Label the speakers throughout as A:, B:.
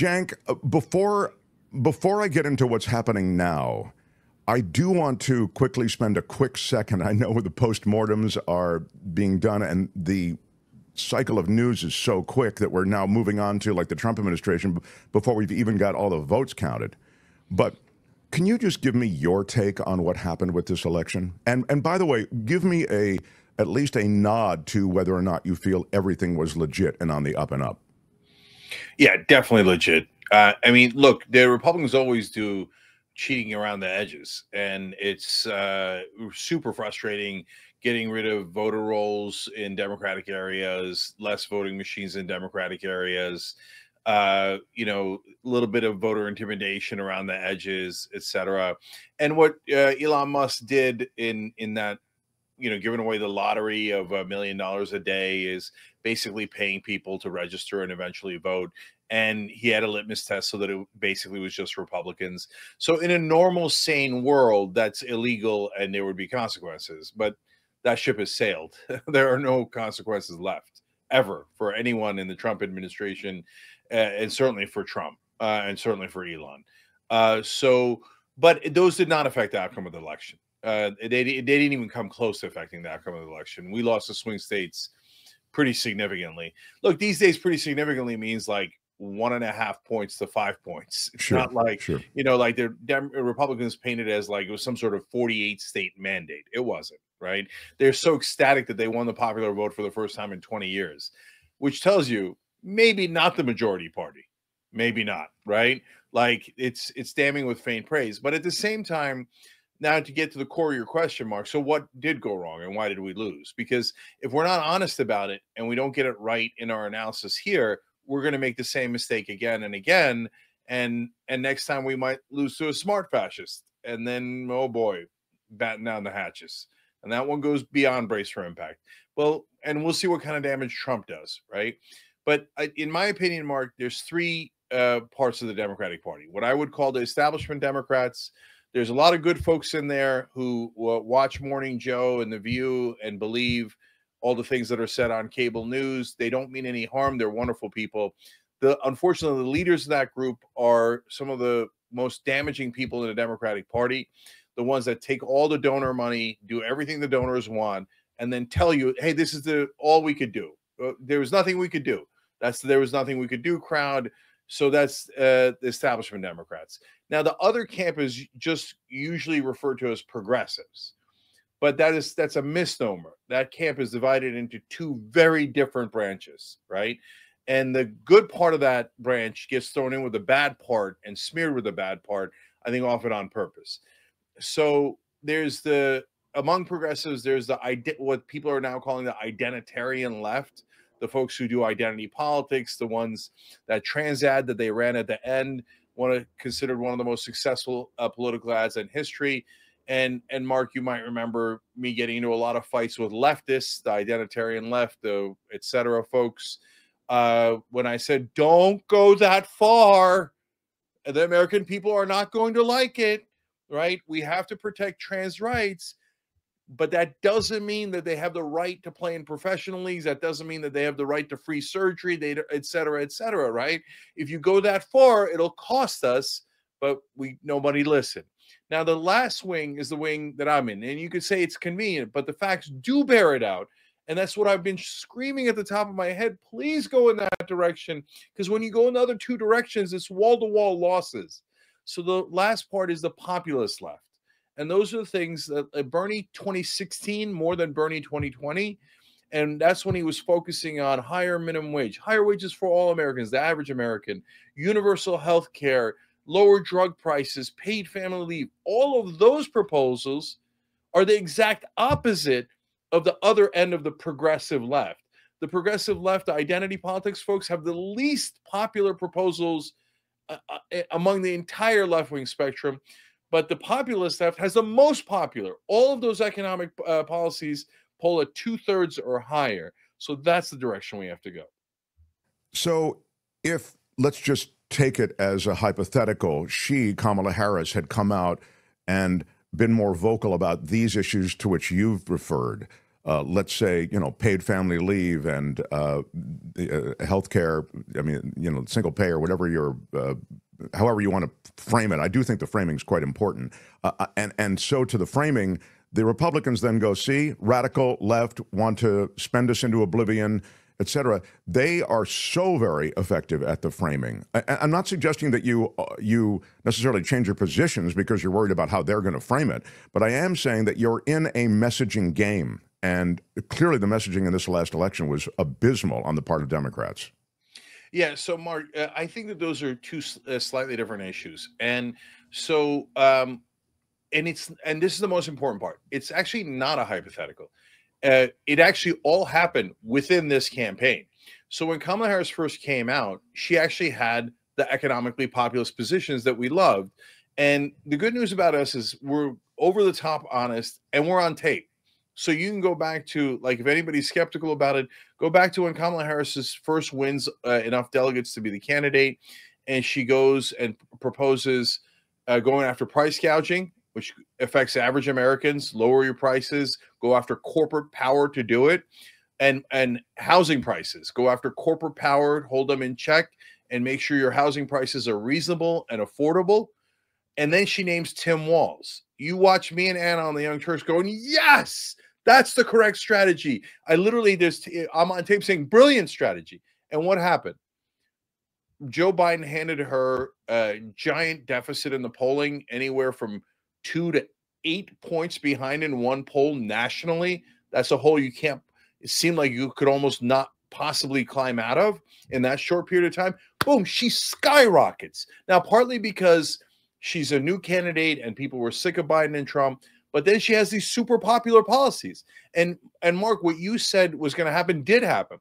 A: Cenk, before I get into what's happening now, I do want to quickly spend a quick second. I know the postmortems are being done, and the cycle of news is so quick that we're now moving on to like the Trump administration before we've even got all the votes counted. But can you just give me your take on what happened with this election? And by the way, give me at least a nod to whether or not you feel everything was legit and on the up and up.
B: Yeah, definitely legit. I mean, look, the Republicans always do cheating around the edges, and it's super frustrating getting rid of voter rolls in Democratic areas, less voting machines in Democratic areas, you know, a little bit of voter intimidation around the edges, etc. And what Elon Musk did in that, you know, giving away the lottery of $1 million a day is basically paying people to register and eventually vote. And he had a litmus test so that it basically was just Republicans. So in a normal, sane world, that's illegal and there would be consequences. But that ship has sailed. There are no consequences left ever for anyone in the Trump administration, and certainly for Trump, and certainly for Elon. But those did not affect the outcome of the election. They didn't even come close to affecting the outcome of the election. We lost the swing states pretty significantly. Look, these days, pretty significantly means like 1.5 points to 5 points. It's not like, you know, like the Republicans painted as like it was some sort of 48 state mandate. It wasn't, right? They're so ecstatic that they won the popular vote for the first time in 20 years, which tells you maybe not the majority party, maybe not, right? Like it's damning with faint praise. But at the same time, now to get to the core of your question, Mark, so what did go wrong and why did we lose? Because if we're not honest about it and we don't get it right in our analysis here, we're going to make the same mistake again and again. And next time we might lose to a smart fascist. And then, oh boy, batten down the hatches. And that one goes beyond brace for impact. Well, and we'll see what kind of damage Trump does, right? But in my opinion, Mark, there's three parts of the Democratic Party. What I would call the establishment Democrats. There's a lot of good folks in there who watch Morning Joe and The View and believe all the things that are said on cable news. They don't mean any harm. They're wonderful people. Unfortunately, the leaders of that group are some of the most damaging people in the Democratic Party, the ones that take all the donor money, do everything the donors want, and then tell you, hey, this is all we could do. There was nothing we could do. There was nothing we could do crowd. So that's the establishment Democrats. Now, the other camp is just usually referred to as progressives, but that's a misnomer. That camp is divided into two very different branches, right? And the good part of that branch gets thrown in with the bad part and smeared with the bad part, I think often on purpose. So there's among progressives, there's what people are now calling the identitarian left, the folks who do identity politics, the ones that trans ad that they ran at the end, considered one of the most successful political ads in history. And Mark, you might remember me getting into a lot of fights with leftists, the identitarian left, the et cetera folks, when I said, don't go that far. The American people are not going to like it, right? We have to protect trans rights. But that doesn't mean that they have the right to play in professional leagues. That doesn't mean that they have the right to free surgery, et cetera, right? If you go that far, it'll cost us, but nobody listen. Now, the last wing is the wing that I'm in, and you could say it's convenient, but the facts do bear it out. And that's what I've been screaming at the top of my head. Please go in that direction, because when you go in the other two directions, it's wall-to-wall losses. So the last part is the populist left. And those are the things that Bernie 2016 more than Bernie 2020. And that's when he was focusing on higher minimum wage, higher wages for all Americans, the average American, universal health care, lower drug prices, paid family leave. All of those proposals are the exact opposite of the other end of the progressive left. The progressive left, the identity politics folks, have the least popular proposals among the entire left-wing spectrum. But the populist left has the most popular. All of those economic policies poll at 2/3 or higher. So that's the direction we have to go.
A: So if, let's just take it as a hypothetical, Kamala Harris, had come out and been more vocal about these issues to which you've referred, let's say, paid family leave and health care, I mean, single pay or whatever however you want to frame it. I do think the framing is quite important. And so to the framing, the Republicans then go, see, radical left want to spend us into oblivion, et cetera. They are so very effective at the framing. I'm not suggesting that you necessarily change your positions because you're worried about how they're going to frame it, but I am saying that you're in a messaging game. And clearly the messaging in this last election was abysmal on the part of Democrats.
B: Yeah, so Mark, I think that those are two slightly different issues, and so and this is the most important part. It's actually not a hypothetical. It actually all happened within this campaign. So when Kamala Harris first came out, she actually had the economically populist positions that we loved, and the good news about us is we're over the top honest, and we're on tape. So you can go back to, like, if anybody's skeptical about it, go back to when Kamala Harris's first wins enough delegates to be the candidate, and she goes and proposes going after price gouging, which affects average Americans. Lower your prices, go after corporate power to do it, and housing prices. Go after corporate power, hold them in check, and make sure your housing prices are reasonable and affordable. And then she names Tim Walz. You watch me and Anna on the Young Turks going, yes, that's the correct strategy. I'm on tape saying brilliant strategy. And what happened? Joe Biden handed her a giant deficit in the polling, anywhere from 2 to 8 points behind in one poll nationally. That's a hole it seemed like you could almost not possibly climb out of in that short period of time. Boom, she skyrockets. Now, partly because she's a new candidate and people were sick of Biden and Trump, but then she has these super popular policies. And Mark, what you said was going to happen did happen.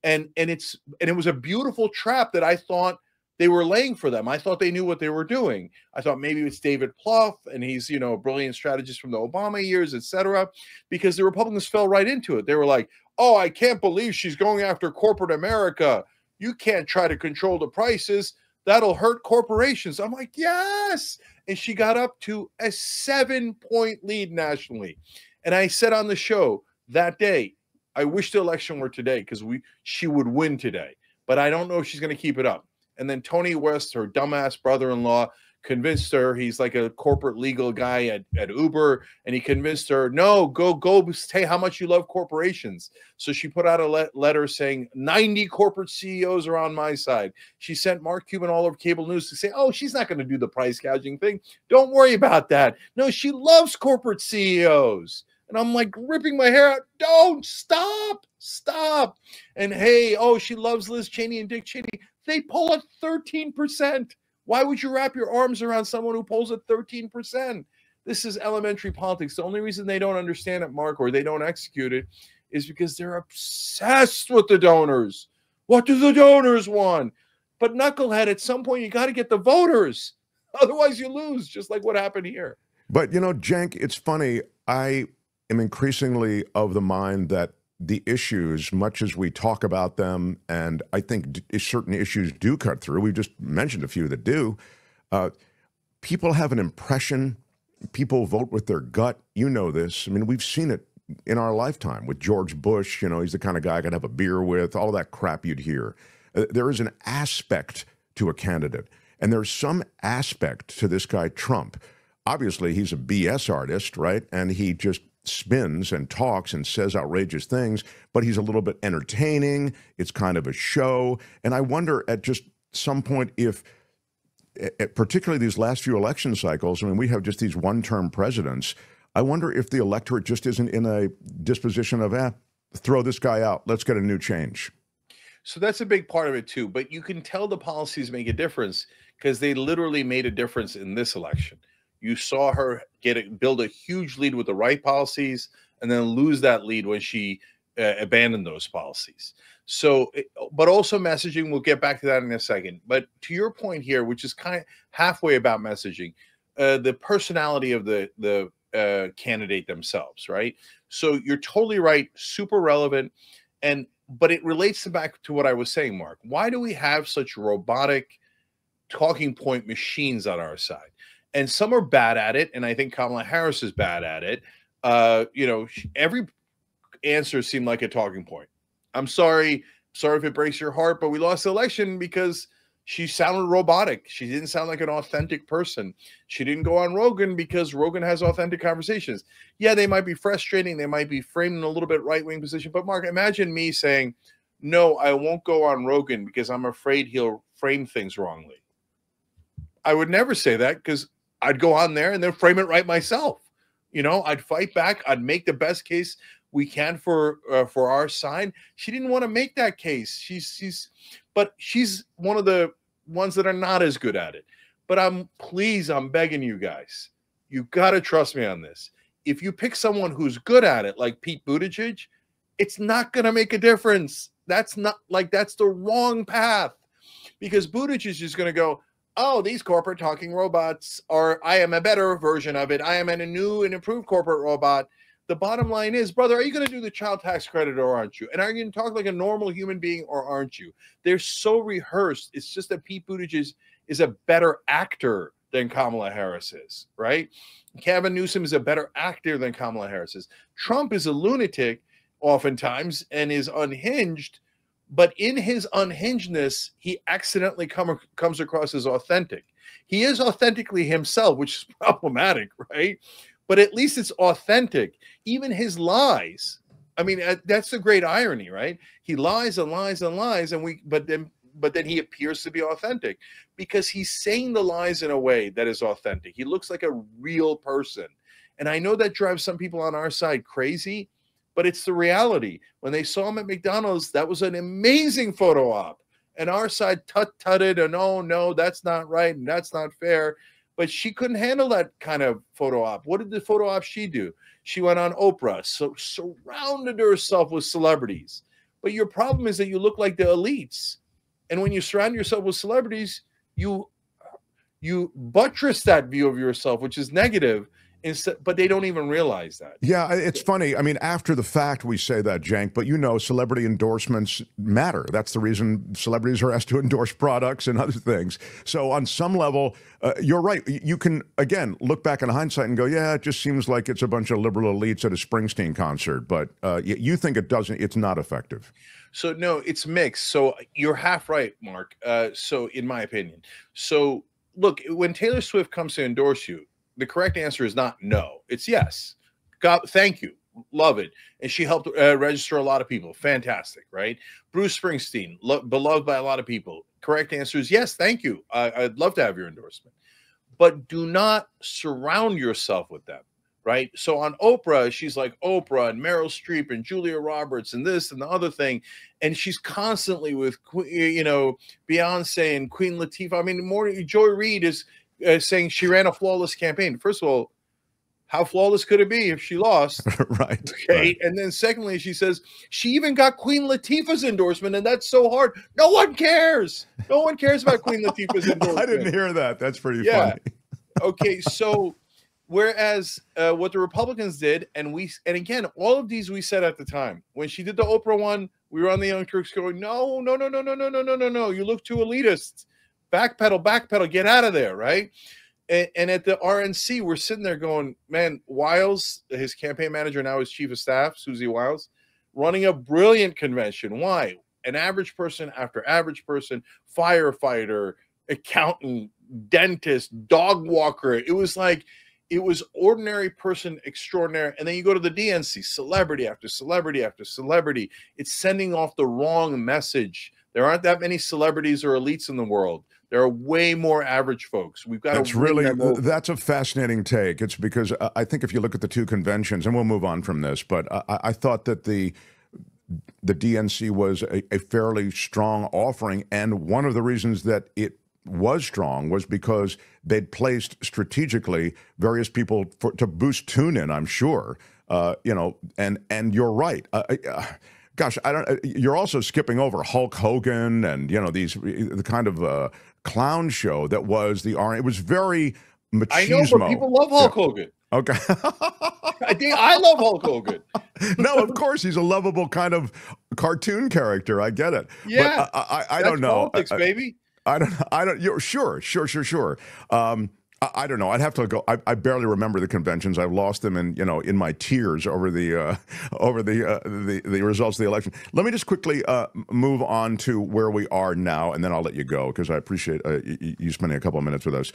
B: And it was a beautiful trap that I thought they were laying for them. I thought they knew what they were doing. I thought maybe it's David Plouffe, and he's, a brilliant strategist from the Obama years, et cetera, because the Republicans fell right into it. They were like, oh, I can't believe she's going after corporate America. You can't try to control the prices. That'll hurt corporations. I'm like, yes. And she got up to a 7-point lead nationally. And I said on the show that day, I wish the election were today because she would win today. But I don't know if she's going to keep it up. And then Tony West, her dumbass brother-in-law, convinced her. He's like a corporate legal guy at Uber, and he convinced her, no, go say how much you love corporations. So she put out a letter saying 90 corporate CEOs are on my side. She sent Mark Cuban all over cable news to say, oh, she's not going to do the price gouging thing. Don't worry about that. No, she loves corporate CEOs. And I'm like ripping my hair out. Don't stop. And hey, oh, she loves Liz Cheney and Dick Cheney. They poll at 13%. Why would you wrap your arms around someone who polls at 13%? This is elementary politics. The only reason they don't understand it, Mark, or they don't execute it, is because they're obsessed with the donors. What do the donors want? But knucklehead, at some point, you got to get the voters. Otherwise, you lose, just like what happened here.
A: But, Cenk, it's funny. I am increasingly of the mind that the issues, much as we talk about them, and I think certain issues do cut through, we've just mentioned a few that do, people have an impression, people vote with their gut. You know this. I mean, we've seen it in our lifetime with George Bush. He's the kind of guy I could have a beer with, all that crap you'd hear. There is an aspect to a candidate, and there's some aspect to this guy, Trump. Obviously, he's a BS artist, right? And he just spins and talks and says outrageous things, but he's a little bit entertaining. It's kind of a show. And I wonder at just some point if, particularly these last few election cycles, I mean, we have just these one-term presidents. I wonder if the electorate just isn't in a disposition of, throw this guy out. Let's get a new change.
B: So that's a big part of it too. But you can tell the policies make a difference because they literally made a difference in this election. You saw her build a huge lead with the right policies and then lose that lead when she abandoned those policies. So, but also messaging, we'll get back to that in a second. But to your point here, which is kind of halfway about messaging, the personality of the candidate themselves, right? So you're totally right, super relevant. But it relates back to what I was saying, Mark. Why do we have such robotic talking point machines on our side? And some are bad at it, and I think Kamala Harris is bad at it. answer seemed like a talking point. I'm sorry if it breaks your heart, but we lost the election because she sounded robotic. She didn't sound like an authentic person. She didn't go on Rogan because Rogan has authentic conversations. Yeah, they might be frustrating. They might be framed in a little bit right-wing position. But Mark, imagine me saying, no, I won't go on Rogan because I'm afraid he'll frame things wrongly. I would never say that because I'd go on there and then frame it right myself. You know, I'd fight back. I'd make the best case we can for our side. She didn't want to make that case. But she's one of the ones that are not as good at it. But I'm begging you guys, you got to trust me on this. If you pick someone who's good at it, like Pete Buttigieg, it's not going to make a difference. That's the wrong path, because Buttigieg is going to go, oh, these corporate talking robots are, I am a better version of it. I am a new and improved corporate robot. The bottom line is, brother, are you going to do the child tax credit or aren't you? And are you going to talk like a normal human being or aren't you? They're so rehearsed. It's just that Pete Buttigieg is a better actor than Kamala Harris is, right? Gavin Newsom is a better actor than Kamala Harris is. Trump is a lunatic oftentimes and is unhinged, but in his unhingedness, he accidentally comes across as authentic. He is authentically himself, which is problematic, right? But at least it's authentic. Even his lies. I mean, that's the great irony, right? He lies and lies and lies, but then he appears to be authentic because he's saying the lies in a way that is authentic. He looks like a real person. And I know that drives some people on our side crazy, but it's the reality. When they saw him at McDonald's, that was an amazing photo op. And our side tut-tutted and, oh, no, that's not right and that's not fair. But she couldn't handle that kind of photo op. What did the photo op she do? She went on Oprah, so surrounded herself with celebrities. But your problem is that you look like the elites. And when you surround yourself with celebrities, you buttress that view of yourself, which is negative. But they don't even realize that.
A: Yeah, it's funny. I mean, after the fact, we say that, Cenk, but you know, celebrity endorsements matter. That's the reason celebrities are asked to endorse products and other things. So on some level, you're right. You can, again, look back in hindsight and go, yeah, it just seems like it's a bunch of liberal elites at a Springsteen concert. But you think it's not effective.
B: So, no, it's mixed. So you're half right, Mark. So in my opinion. So, look, when Taylor Swift comes to endorse you, the correct answer is not no. It's yes. God, thank you. Love it. And she helped register a lot of people. Fantastic, right? Bruce Springsteen, beloved by a lot of people. Correct answer is yes, thank you. I'd love to have your endorsement. But do not surround yourself with them, right? So on Oprah, she's like Oprah and Meryl Streep and Julia Roberts and this and the other thing. And she's constantly with, Beyonce and Queen Latifah. I mean, Joy Reid is saying she ran a flawless campaign. First of all, how flawless could it be if she lost?
A: Right.
B: Okay.
A: Right.
B: And then secondly, she says she even got Queen Latifah's endorsement, and that's so hard. No one cares. No one cares about Queen Latifah's endorsement.
A: I didn't hear that. That's pretty funny.
B: Okay. So whereas what the Republicans did, and again, all of these we said at the time, when she did the Oprah one, we were on the Young Turks going, no. You look too elitist. Backpedal, get out of there, right? And at the RNC, we're sitting there going, man, Wiles, his campaign manager, now his chief of staff, Susie Wiles, running a brilliant convention. Why? An average person after average person, firefighter, accountant, dentist, dog walker. It was ordinary person extraordinary. And then you go to the DNC, celebrity after celebrity after celebrity. It's sending off the wrong message. There aren't that many celebrities or elites in the world. There are way more average folks. We've got
A: that's a fascinating take. It's because I think if you look at the two conventions, and we'll move on from this, but I thought that the DNC was a fairly strong offering, and one of the reasons that it was strong was because they'd placed strategically various people to boost tune-in, I'm sure. And you're right. Gosh, you're also skipping over Hulk Hogan and the kind of clown show that was the R. It was very machismo.
B: I know, but people love Hulk Hogan.
A: Okay,
B: I love Hulk Hogan.
A: No, of course he's a lovable kind of cartoon character. I get it.
B: Yeah,
A: but I don't know.
B: Politics, baby.
A: I don't. Sure. I don't know. I'd have to go. I barely remember the conventions. I've lost them in my tears over the results of the election. Let me just quickly move on to where we are now, and then I'll let you go because I appreciate you spending a couple of minutes with us.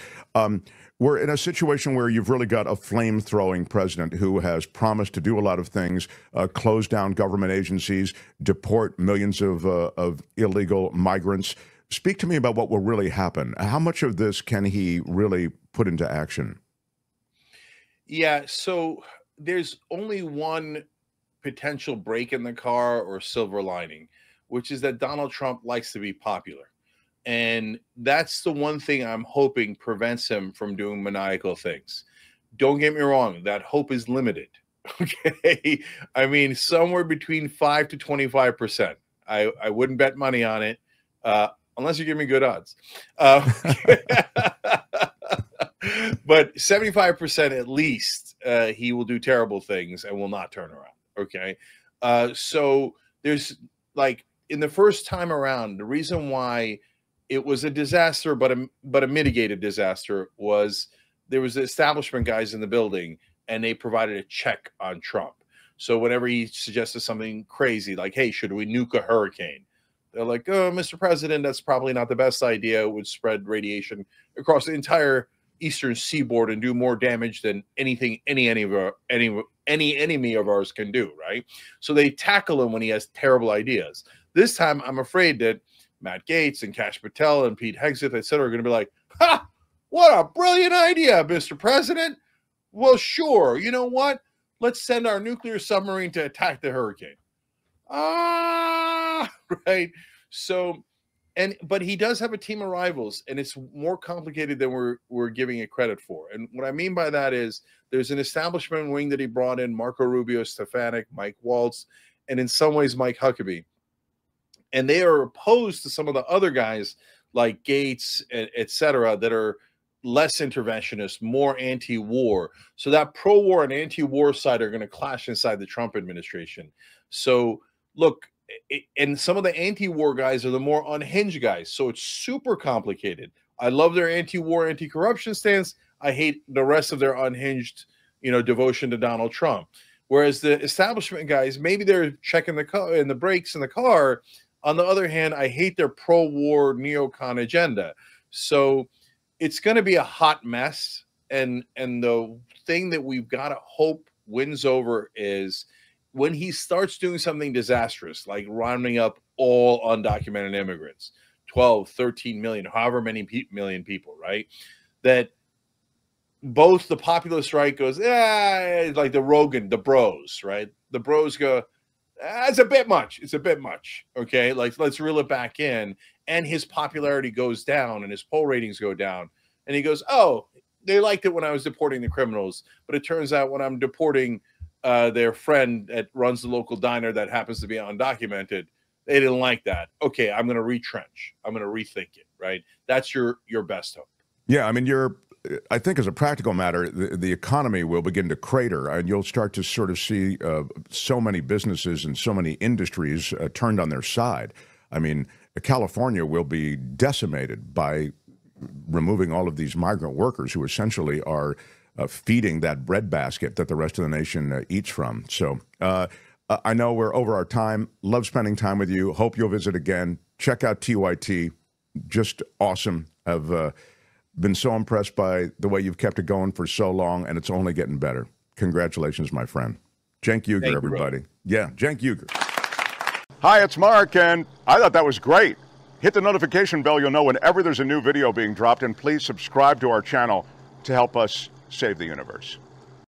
A: We're in a situation where you've really got a flame-throwing president who has promised to do a lot of things, close down government agencies, deport millions of illegal migrants. Speak to me about what will really happen. How much of this can he really put into action?
B: Yeah, so there's only one potential break in the car or silver lining, which is that Donald Trump likes to be popular. And that's the one thing I'm hoping prevents him from doing maniacal things. Don't get me wrong, that hope is limited. Okay. I mean, somewhere between 5 to 25%. I wouldn't bet money on it. Unless you give me good odds. But 75% at least, he will do terrible things and will not turn around. Okay. So there's like in the first time around, the reason why it was a disaster, but a mitigated disaster was there was the establishment guys in the building and they provided a check on Trump. So whenever he suggested something crazy, like, hey, should we nuke a hurricane? They're like, oh, Mr. President, that's probably not the best idea. It would spread radiation across the entire eastern seaboard and do more damage than anything any enemy of ours can do, right? So they tackle him when he has terrible ideas. This time, I'm afraid that Matt Gaetz and Kash Patel and Pete Hegseth, et cetera, are going to be like, ha, what a brilliant idea, Mr. President. Well, sure. You know what? Let's send our nuclear submarine to attack the hurricane. Right. So, but he does have a team of rivals, and it's more complicated than we're giving it credit for. And what I mean by that is there's an establishment wing that he brought in: Marco Rubio, Stefanik, Mike Waltz, and in some ways Mike Huckabee. And they are opposed to some of the other guys like Gates, et cetera, that are less interventionist, more anti-war. So that pro-war and anti-war side are going to clash inside the Trump administration. So look, and some of the anti-war guys are the more unhinged guys. So it's super complicated. I love their anti-war, anti-corruption stance. I hate the rest of their unhinged, devotion to Donald Trump. Whereas the establishment guys, maybe they're checking the car and the brakes in the car. On the other hand, I hate their pro-war neocon agenda. So it's going to be a hot mess. And the thing that we've got to hope wins over is when he starts doing something disastrous, like rounding up all undocumented immigrants, 12, 13 million, however many million people, right? That both the populist right goes, like the Rogan, the bros, right? The bros go, it's a bit much. It's a bit much. Okay. Like, let's reel it back in. And his popularity goes down and his poll ratings go down. And he goes, oh, they liked it when I was deporting the criminals. But it turns out when I'm deporting their friend that runs the local diner that happens to be undocumented, they didn't like that. Okay, I'm going to retrench. I'm going to rethink it, right? That's your best hope.
A: Yeah, I mean, I think as a practical matter, the economy will begin to crater, and you'll start to sort of see so many businesses and so many industries turned on their side. I mean, California will be decimated by removing all of these migrant workers who essentially are feeding that breadbasket that the rest of the nation eats from. So I know we're over our time. Love spending time with you. Hope you'll visit again. Check out TYT. Just awesome. I've been so impressed by the way you've kept it going for so long, and it's only getting better. Congratulations, my friend. Cenk Uygur, everybody. Yeah, Cenk Uygur. Hi, it's Mark, and I thought that was great. Hit the notification bell. You'll know whenever there's a new video being dropped, and please subscribe to our channel to help us save the universe.